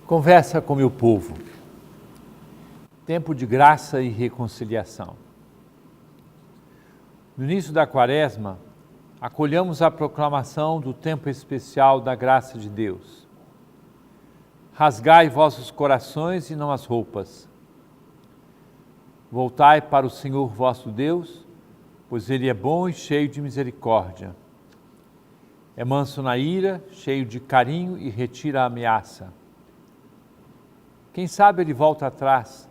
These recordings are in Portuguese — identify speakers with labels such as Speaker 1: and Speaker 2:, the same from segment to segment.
Speaker 1: Conversa com meu povo. Tempo de graça e reconciliação. No início da Quaresma, acolhamos a proclamação do tempo especial da graça de Deus. Rasgai vossos corações e não as roupas. Voltai para o Senhor vosso Deus, pois Ele é bom e cheio de misericórdia. É manso na ira, cheio de carinho e retira a ameaça. Quem sabe Ele volta atrás,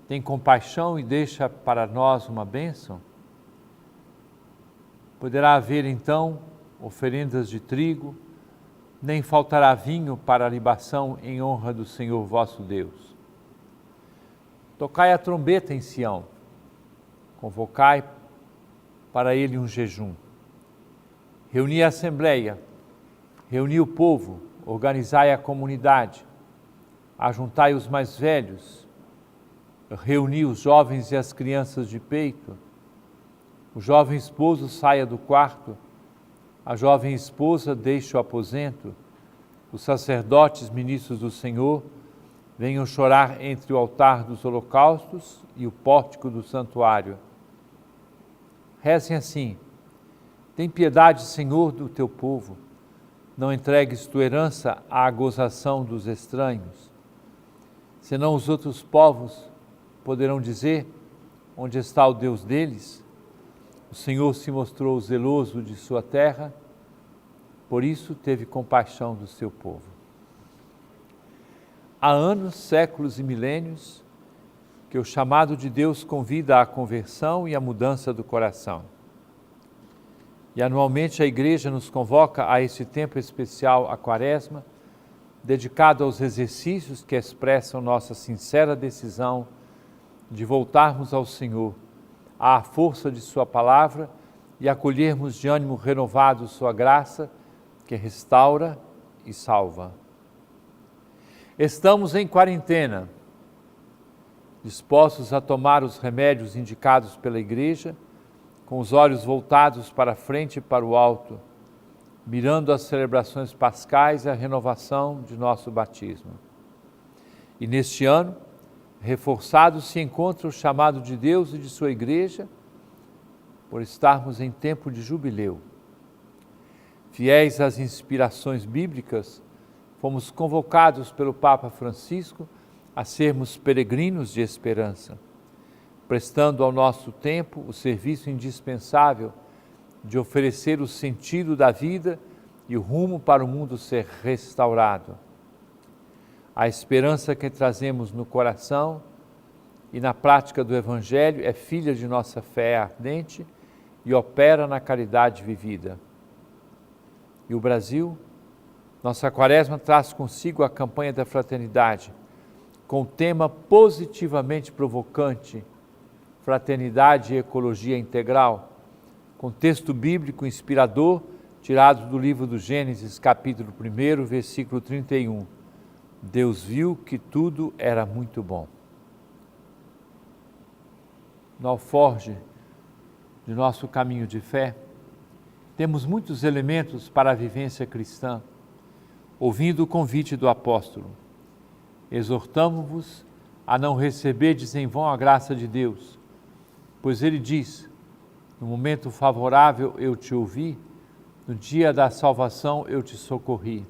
Speaker 1: tem compaixão e deixa para nós uma bênção? Poderá haver então oferendas de trigo, nem faltará vinho para a libação em honra do Senhor vosso Deus. Tocai a trombeta em Sião, convocai para ele um jejum. Reuni a assembleia, reuni o povo, organizai a comunidade, ajuntai os mais velhos, reuni os jovens e as crianças de peito. O jovem esposo saia do quarto, a jovem esposa deixe o aposento, os sacerdotes ministros do Senhor venham chorar entre o altar dos holocaustos e o pórtico do santuário. Rezem assim: tem piedade, Senhor, do teu povo, não entregues tua herança à gozação dos estranhos. Senão os outros povos poderão dizer: onde está o Deus deles? O Senhor se mostrou zeloso de sua terra, por isso teve compaixão do seu povo. Há anos, séculos e milênios que o chamado de Deus convida à conversão e à mudança do coração. E anualmente a Igreja nos convoca a esse tempo especial, a Quaresma, dedicado aos exercícios que expressam nossa sincera decisão de voltarmos ao Senhor, à força de sua palavra e acolhermos de ânimo renovado sua graça, que restaura e salva. Estamos em quarentena, dispostos a tomar os remédios indicados pela Igreja, com os olhos voltados para a frente e para o alto, mirando as celebrações pascais e a renovação de nosso batismo. E neste ano, reforçado se encontra o chamado de Deus e de sua Igreja, por estarmos em tempo de jubileu. Fiéis às inspirações bíblicas, fomos convocados pelo Papa Francisco a sermos peregrinos de esperança, prestando ao nosso tempo o serviço indispensável de oferecer o sentido da vida e o rumo para o mundo ser restaurado. A esperança que trazemos no coração e na prática do Evangelho é filha de nossa fé ardente e opera na caridade vivida. E o Brasil? Nossa Quaresma traz consigo a campanha da fraternidade, com o tema positivamente provocante: fraternidade e ecologia integral, com texto bíblico inspirador tirado do livro do Gênesis, capítulo 1, versículo 31. Deus viu que tudo era muito bom. No alforje de nosso caminho de fé, temos muitos elementos para a vivência cristã, ouvindo o convite do apóstolo. Exortamo-vos a não receberdes em vão a graça de Deus, pois ele diz: no momento favorável eu te ouvi, no dia da salvação eu te socorri.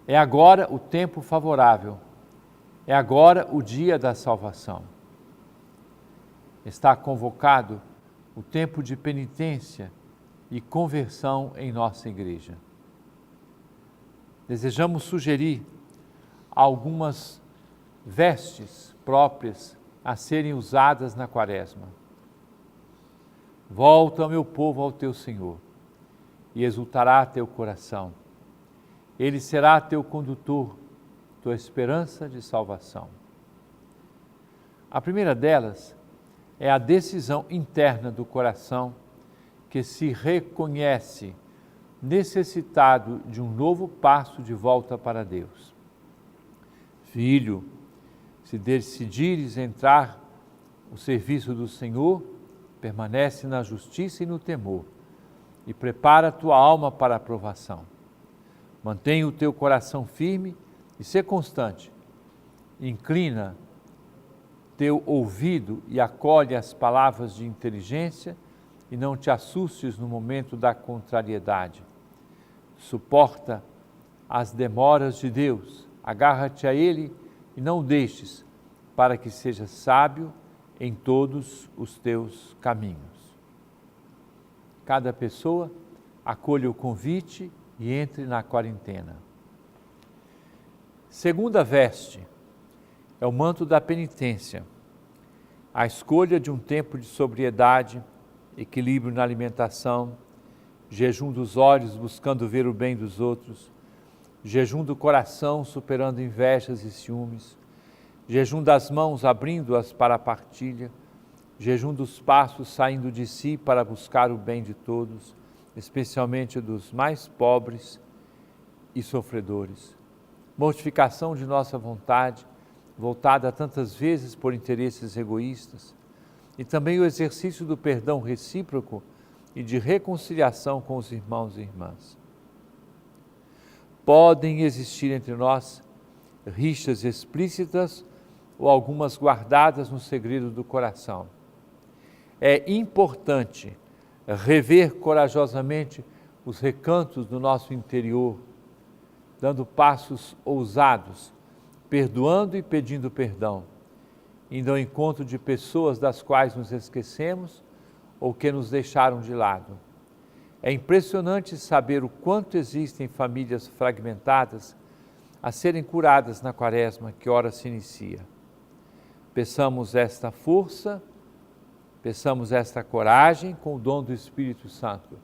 Speaker 1: É agora o tempo favorável, é agora o dia da salvação. Está convocado o tempo de penitência e conversão em nossa Igreja. Desejamos sugerir algumas vestes próprias a serem usadas na Quaresma. Volta, meu povo, ao teu Senhor, e exultará teu coração. Ele será teu condutor, tua esperança de salvação. A primeira delas é a decisão interna do coração que se reconhece necessitado de um novo passo de volta para Deus. Filho, se decidires entrar no serviço do Senhor, permanece na justiça e no temor, e prepara a tua alma para a provação. Mantenha o teu coração firme e ser constante. Inclina teu ouvido e acolhe as palavras de inteligência e não te assustes no momento da contrariedade. Suporta as demoras de Deus, agarra-te a Ele e não o deixes, para que sejas sábio em todos os teus caminhos. Cada pessoa acolha o convite e entre na quarentena. Segunda veste é o manto da penitência, a escolha de um tempo de sobriedade, equilíbrio na alimentação, jejum dos olhos buscando ver o bem dos outros, jejum do coração superando invejas e ciúmes, jejum das mãos abrindo-as para a partilha, jejum dos passos saindo de si para buscar o bem de todos, especialmente dos mais pobres e sofredores. Mortificação de nossa vontade, voltada tantas vezes por interesses egoístas, e também o exercício do perdão recíproco e de reconciliação com os irmãos e irmãs. Podem existir entre nós rixas explícitas ou algumas guardadas no segredo do coração. É importante rever corajosamente os recantos do nosso interior, dando passos ousados, perdoando e pedindo perdão, indo ao encontro de pessoas das quais nos esquecemos ou que nos deixaram de lado. É impressionante saber o quanto existem famílias fragmentadas a serem curadas na Quaresma que ora se inicia. Peçamos esta força, peçamos esta coragem com o dom do Espírito Santo,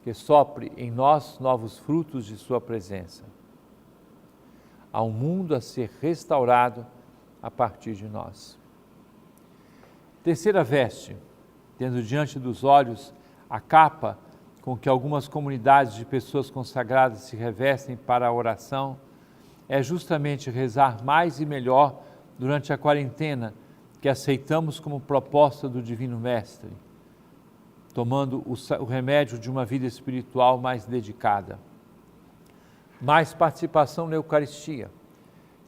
Speaker 1: que sopre em nós novos frutos de sua presença. Há um mundo a ser restaurado a partir de nós. Terceira veste, tendo diante dos olhos a capa com que algumas comunidades de pessoas consagradas se revestem para a oração, é justamente rezar mais e melhor durante a quarentena que aceitamos como proposta do Divino Mestre, tomando o remédio de uma vida espiritual mais dedicada. Mais participação na Eucaristia,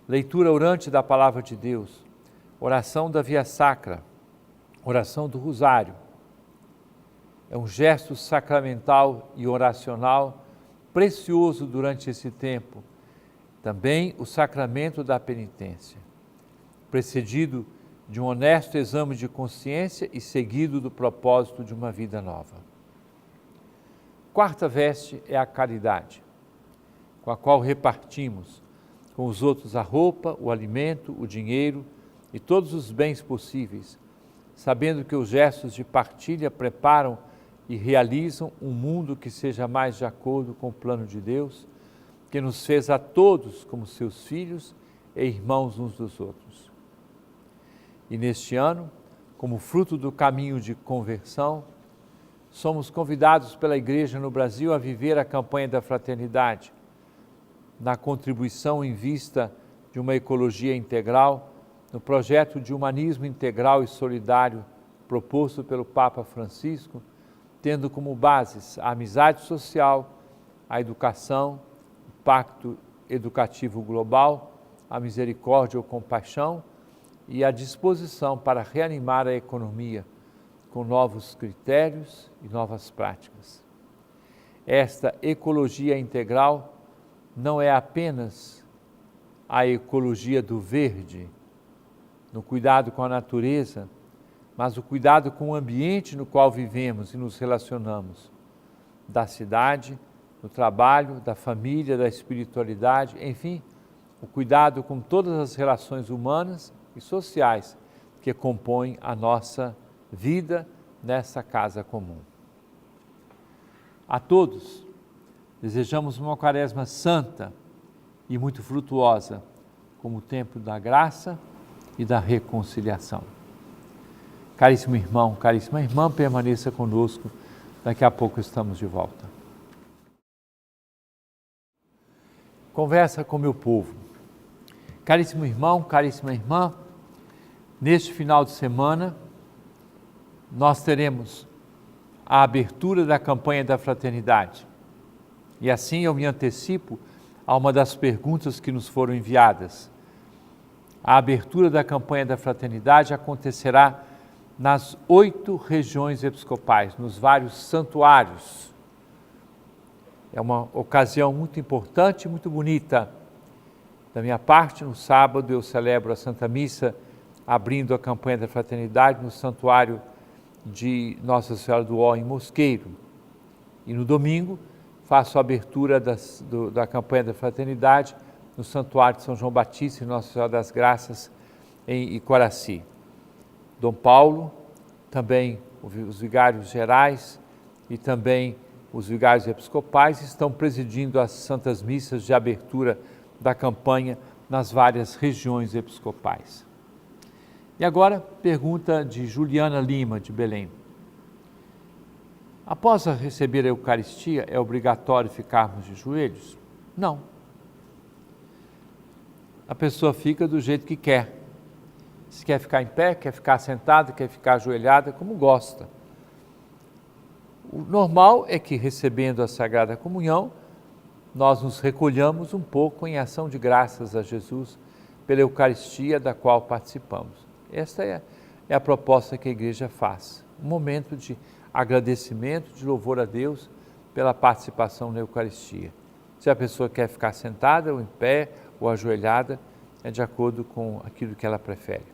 Speaker 1: leitura orante da Palavra de Deus, oração da Via Sacra, oração do Rosário. É um gesto sacramental e oracional precioso durante esse tempo. Também o sacramento da penitência, precedido de um honesto exame de consciência e seguido do propósito de uma vida nova. Quarta veste é a caridade, com a qual repartimos com os outros a roupa, o alimento, o dinheiro e todos os bens possíveis, sabendo que os gestos de partilha preparam e realizam um mundo que seja mais de acordo com o plano de Deus, que nos fez a todos como seus filhos e irmãos uns dos outros. E neste ano, como fruto do caminho de conversão, somos convidados pela Igreja no Brasil a viver a campanha da fraternidade, na contribuição em vista de uma ecologia integral, no projeto de humanismo integral e solidário proposto pelo Papa Francisco, tendo como bases a amizade social, a educação, o pacto educativo global, a misericórdia ou compaixão e a disposição para reanimar a economia com novos critérios e novas práticas. Esta ecologia integral não é apenas a ecologia do verde, no cuidado com a natureza, mas o cuidado com o ambiente no qual vivemos e nos relacionamos, da cidade, do trabalho, da família, da espiritualidade, enfim, o cuidado com todas as relações humanas e sociais que compõem a nossa vida nessa casa comum. A todos, desejamos uma Quaresma santa e muito frutuosa, como o tempo da graça e da reconciliação. Caríssimo irmão, caríssima irmã, permaneça conosco, daqui a pouco estamos de volta. Conversa com meu povo. Caríssimo irmão, caríssima irmã, neste final de semana, nós teremos a abertura da campanha da fraternidade. E assim eu me antecipo a uma das perguntas que nos foram enviadas. A abertura da campanha da fraternidade acontecerá nas 8 regiões episcopais, nos vários santuários. É uma ocasião muito importante e muito bonita. Da minha parte, no sábado eu celebro a Santa Missa, abrindo a campanha da fraternidade no santuário de Nossa Senhora do Ó, em Mosqueiro. E no domingo, faço a abertura da campanha da fraternidade no Santuário de São João Batista e Nossa Senhora das Graças, em Icoraci. Dom Paulo, também os vigários gerais e também os vigários episcopais estão presidindo as santas missas de abertura da campanha nas várias regiões episcopais. E agora, pergunta de Juliana Lima, de Belém. Após receber a Eucaristia, é obrigatório ficarmos de joelhos? Não. A pessoa fica do jeito que quer. Se quer ficar em pé, quer ficar sentada, quer ficar ajoelhada, como gosta. O normal é que, recebendo a Sagrada Comunhão, nós nos recolhamos um pouco em ação de graças a Jesus pela Eucaristia da qual participamos. Esta é a proposta que a Igreja faz. Um momento de agradecimento, de louvor a Deus pela participação na Eucaristia. Se a pessoa quer ficar sentada ou em pé ou ajoelhada, é de acordo com aquilo que ela prefere.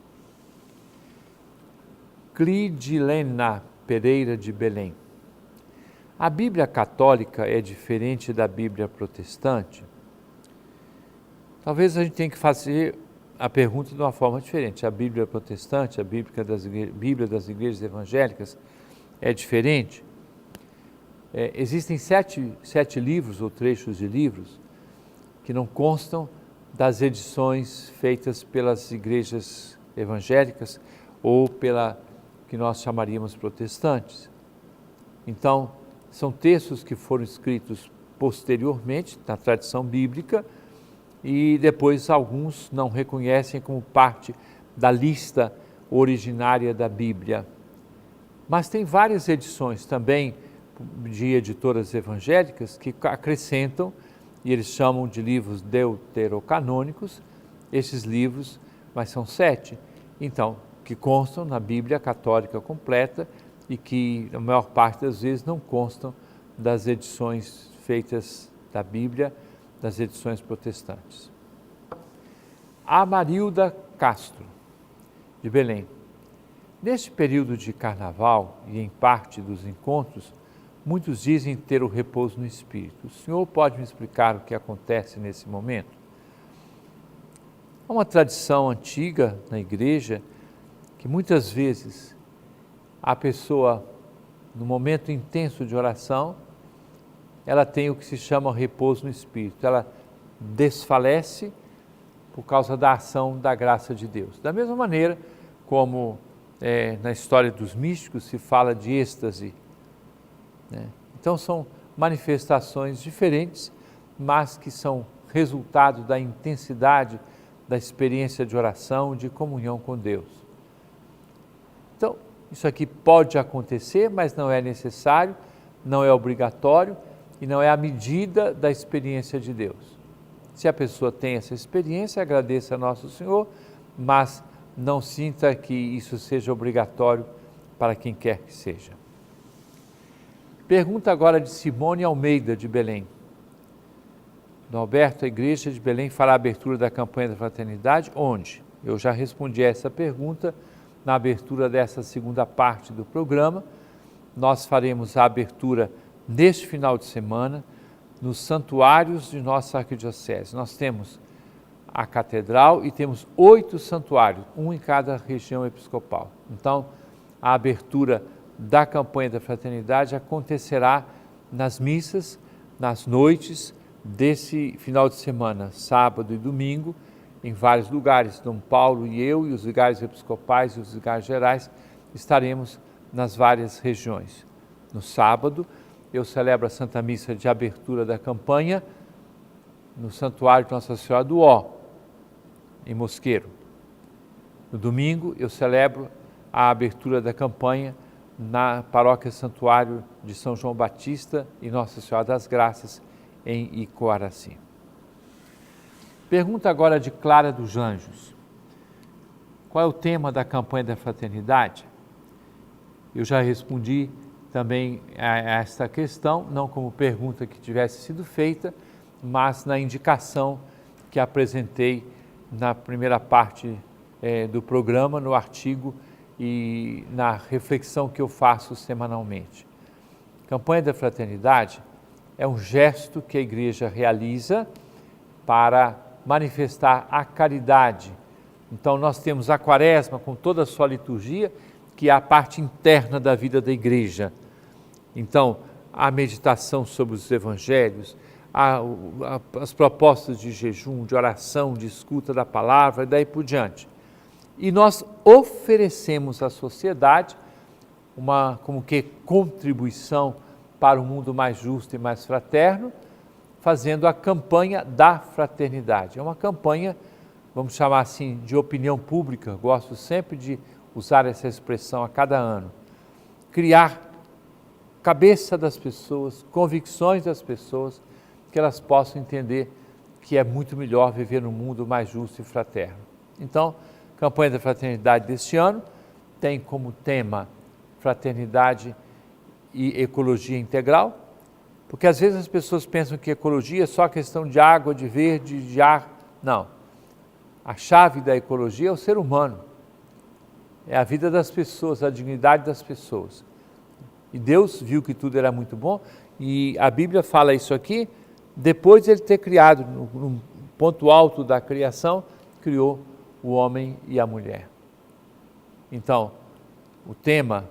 Speaker 1: Clidilena Pereira, de Belém. A Bíblia católica é diferente da Bíblia protestante? Talvez a gente tenha que fazer a pergunta de uma forma diferente. A Bíblia protestante, a Bíblia das igrejas evangélicas, é diferente? Existem sete livros ou trechos de livros que não constam das edições feitas pelas igrejas evangélicas ou pela que nós chamaríamos protestantes. Então, são textos que foram escritos posteriormente, na tradição bíblica, e depois alguns não reconhecem como parte da lista originária da Bíblia. Mas tem várias edições também de editoras evangélicas que acrescentam, e eles chamam de livros deuterocanônicos, esses livros, mas são 7, então, que constam na Bíblia católica completa e que, na maior parte das vezes, não constam das edições feitas da Bíblia, das edições protestantes. Amarilda Castro, de Belém. Neste período de carnaval e em parte dos encontros, muitos dizem ter o repouso no espírito. O senhor pode me explicar o que acontece nesse momento? Há uma tradição antiga na igreja que muitas vezes a pessoa, no momento intenso de oração, ela tem o que se chama repouso no espírito. Ela desfalece por causa da ação da graça de Deus. Da mesma maneira como na história dos místicos se fala de êxtase, né? Então são manifestações diferentes, mas que são resultado da intensidade da experiência de oração, de comunhão com Deus. Então, isso aqui pode acontecer, mas não é necessário, não é obrigatório e não é a medida da experiência de Deus. Se a pessoa tem essa experiência, agradeça a Nosso Senhor, mas não sinta que isso seja obrigatório para quem quer que seja. Pergunta agora de Simone Almeida, de Belém. Dom Alberto, a Igreja de Belém fará a abertura da campanha da fraternidade? Onde? Eu já respondi a essa pergunta na abertura dessa segunda parte do programa. Nós faremos a abertura neste final de semana nos santuários de nossa arquidiocese. Nós temos a catedral e temos 8 santuários, um em cada região episcopal. Então, a abertura da campanha da fraternidade acontecerá nas missas, nas noites desse final de semana, sábado e domingo, em vários lugares. Dom Paulo e eu e os vigários episcopais e os vigários gerais estaremos nas várias regiões. No sábado, eu celebro a Santa Missa de abertura da campanha no Santuário de Nossa Senhora do Ó, em Mosqueiro. No domingo, eu celebro a abertura da campanha na Paróquia Santuário de São João Batista e Nossa Senhora das Graças, em Icoaraci. Pergunta agora de Clara dos Anjos. Qual é o tema da campanha da fraternidade? Eu já respondi também a esta questão, não como pergunta que tivesse sido feita, mas na indicação que apresentei na primeira parte do programa, no artigo e na reflexão que eu faço semanalmente. Campanha da fraternidade é um gesto que a Igreja realiza para manifestar a caridade. Então nós temos a Quaresma com toda a sua liturgia, que é a parte interna da vida da Igreja. Então, a meditação sobre os evangelhos, as propostas de jejum, de oração, de escuta da palavra e daí por diante. E nós oferecemos à sociedade uma, como que, contribuição para um mundo mais justo e mais fraterno, fazendo a campanha da fraternidade. É uma campanha, vamos chamar assim, de opinião pública, gosto sempre de usar essa expressão a cada ano. Criar cabeça das pessoas, convicções das pessoas, que elas possam entender que é muito melhor viver num mundo mais justo e fraterno. Então, a campanha da fraternidade deste ano tem como tema fraternidade e ecologia integral, porque às vezes as pessoas pensam que ecologia é só questão de água, de verde, de ar. Não. A chave da ecologia é o ser humano. É a vida das pessoas, a dignidade das pessoas. E Deus viu que tudo era muito bom, e a Bíblia fala isso aqui, depois de Ele ter criado, no ponto alto da criação, criou o homem e a mulher. Então, o tema,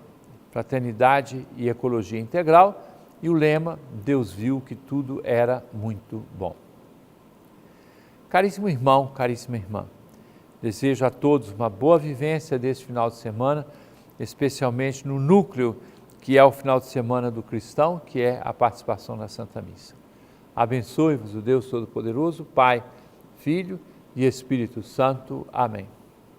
Speaker 1: fraternidade e ecologia integral, e o lema, Deus viu que tudo era muito bom. Caríssimo irmão, caríssima irmã, desejo a todos uma boa vivência deste final de semana, especialmente no núcleo que é o final de semana do cristão, que é a participação na Santa Missa. Abençoe-vos o Deus Todo-Poderoso, Pai, Filho e Espírito Santo. Amém.